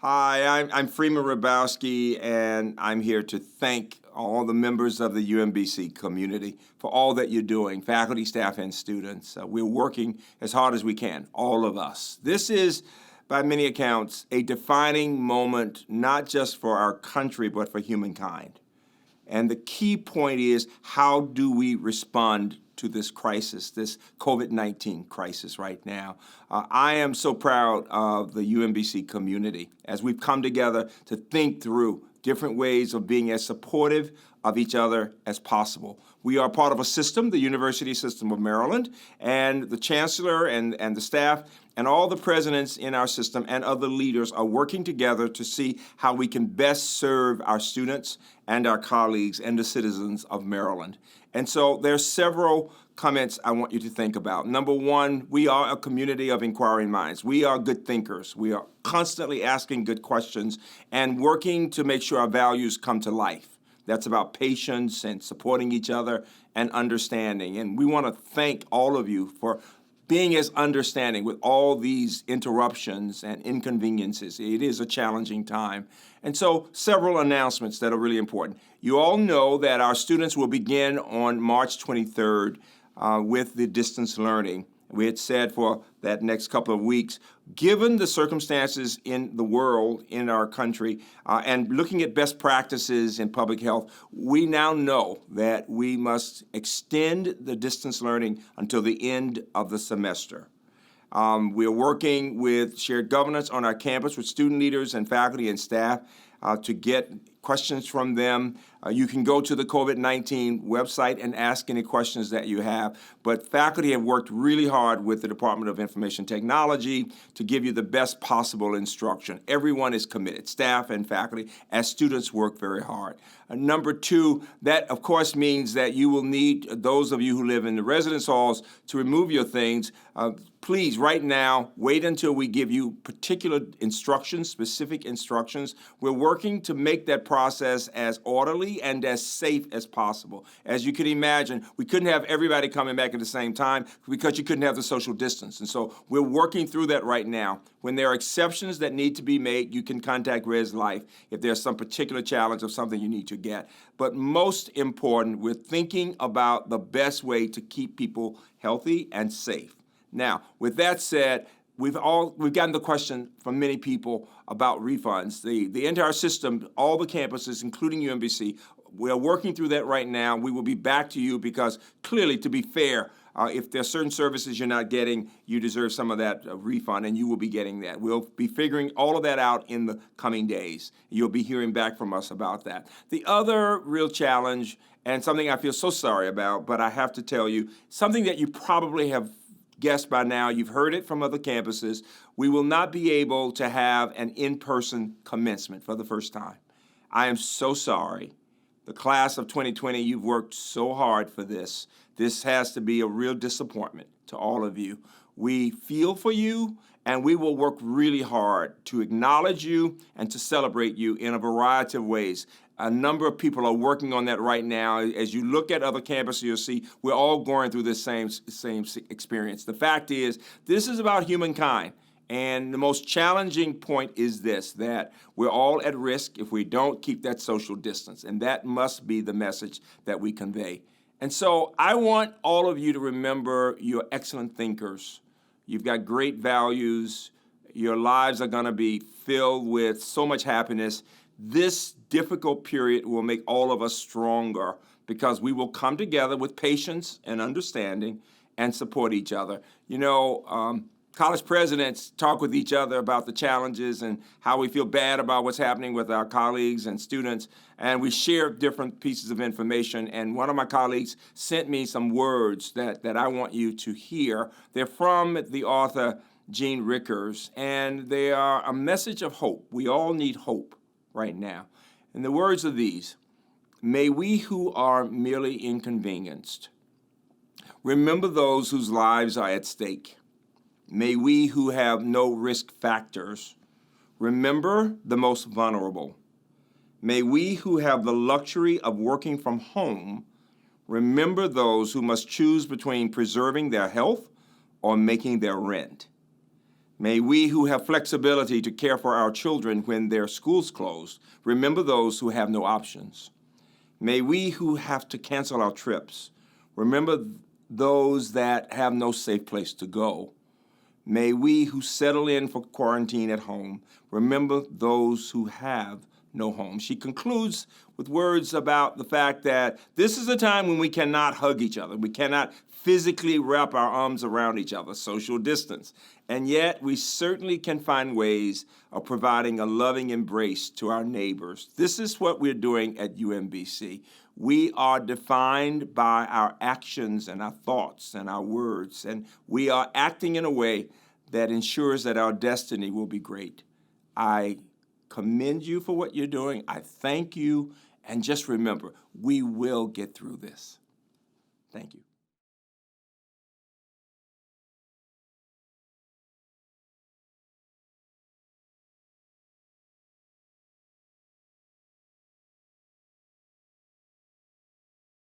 Hi, I'm Freeman Rabowski, and I'm here to thank all the members of the UMBC community for all that you're doing, faculty, staff, and students. We're working as hard as we can, all of us. This is, by many accounts, a defining moment, not just for our country, but for humankind. And the key point is, how do we respond to this crisis, this COVID-19 crisis right now? I am so proud of the UMBC community as we've come together to think through different ways of being as supportive of each other as possible. We are part of a system, the University System of Maryland, and the chancellor and the staff and all the presidents in our system and other leaders are working together to see how we can best serve our students and our colleagues and the citizens of Maryland. And so there are several comments I want you to think about. Number one, we are a community of inquiring minds. We are good thinkers. We are constantly asking good questions and working to make sure our values come to life. That's about patience and supporting each other and understanding. And we want to thank all of you for being as understanding with all these interruptions and inconveniences. It is a challenging time. And so several announcements that are really important. You all know that our students will begin on March 23rd with the distance learning. We had said for that next couple of weeks, given the circumstances in the world, in our country, and looking at best practices in public health, we now know that we must extend the distance learning until the end of the semester. We are working with shared governance on our campus with student leaders and faculty and staff to get questions from them. You can go to the COVID-19 website and ask any questions that you have, but faculty have worked really hard with the Department of Information Technology to give you the best possible instruction. Everyone is committed, staff and faculty, as students work very hard. Number two, that of course means that you will need, those of you who live in the residence halls, to remove your things. Please, right now, wait until we give you particular instructions, specific instructions. We're working to make that process as orderly and as safe as possible. As you can imagine, we couldn't have everybody coming back at the same time because you couldn't have the social distance. And so we're working through that right now. When there are exceptions that need to be made, you can contact Res Life if there's some particular challenge or something you need to get. But most important, we're thinking about the best way to keep people healthy and safe. Now, with that said, we've gotten the question from many people about refunds. The entire system, all the campuses, including UMBC, we are working through that right now. We will be back to you because clearly, to be fair, if there are certain services you're not getting, you deserve some of that refund, and you will be getting that. We'll be figuring all of that out in the coming days. You'll be hearing back from us about that. The other real challenge, and something I feel so sorry about, but I have to tell you, something that you probably have guessed by now, you've heard it from other campuses, we will not be able to have an in-person commencement for the first time. I am so sorry. The class of 2020, you've worked so hard for this. This has to be a real disappointment to all of you. We feel for you, and we will work really hard to acknowledge you and to celebrate you in a variety of ways. A number of people are working on that right now. As you look at other campuses, you'll see we're all going through this same experience. The fact is, this is about humankind. And the most challenging point is this, that we're all at risk if we don't keep that social distance. And that must be the message that we convey. And so I want all of you to remember you're excellent thinkers. You've got great values. Your lives are going to be filled with so much happiness. This difficult period will make all of us stronger because we will come together with patience and understanding and support each other. You know, college presidents talk with each other about the challenges and how we feel bad about what's happening with our colleagues and students, and we share different pieces of information. And one of my colleagues sent me some words that I want you to hear. They're from the author Jean Rickers, and they are a message of hope. We all need hope right now. And the words are these: may we who are merely inconvenienced remember those whose lives are at stake. May we who have no risk factors remember the most vulnerable. May we who have the luxury of working from home remember those who must choose between preserving their health or making their rent. May we who have flexibility to care for our children when their schools close remember those who have no options. May we who have to cancel our trips remember those that have no safe place to go. May we who settle in for quarantine at home remember those who have no home. She concludes with words about the fact that this is a time when we cannot hug each other. We cannot physically wrap our arms around each other, social distance. And yet we certainly can find ways of providing a loving embrace to our neighbors. This is what we're doing at UMBC. We are defined by our actions and our thoughts and our words, and we are acting in a way that ensures that our destiny will be great. I commend you for what you're doing. I thank you. And just remember, we will get through this. Thank you.